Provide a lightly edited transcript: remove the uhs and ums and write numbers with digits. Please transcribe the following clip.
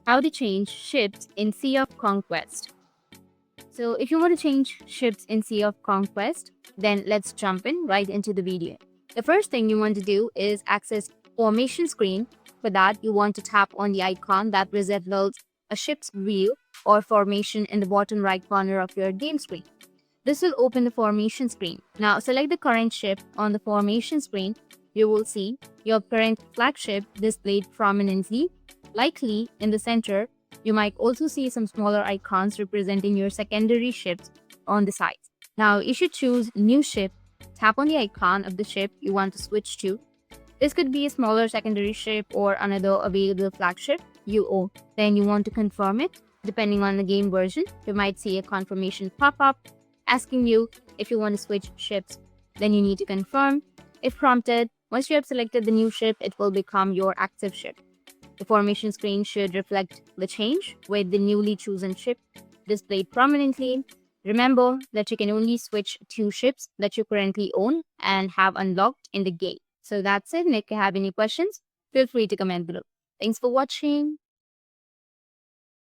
How to change ships in Sea of Conquest. So if you want to change ships in Sea of Conquest, then let's jump in right into the video. The first thing you want to do is access formation screen. For that, you want to tap on the icon that resembles a ship's wheel or formation in the bottom right corner of your game screen. This will open the formation screen. Now select the current ship on the formation screen. You will see your current flagship displayed prominently, likely in the center. You might also see some smaller icons representing your secondary ships on the sides. Now you should choose new ship. Tap on the icon of the ship you want to switch to. This could be a smaller secondary ship or another available flagship you own. Then you want to confirm it. Depending on the game version, you might see a confirmation pop up asking you if you want to switch ships. Then you need to confirm. If prompted, once you have selected the new ship, it will become your active ship. The formation screen should reflect the change with the newly chosen ship displayed prominently. Remember that you can only switch two ships that you currently own and have unlocked in the game. So that's it. And if you have any questions, feel free to comment below. Thanks for watching.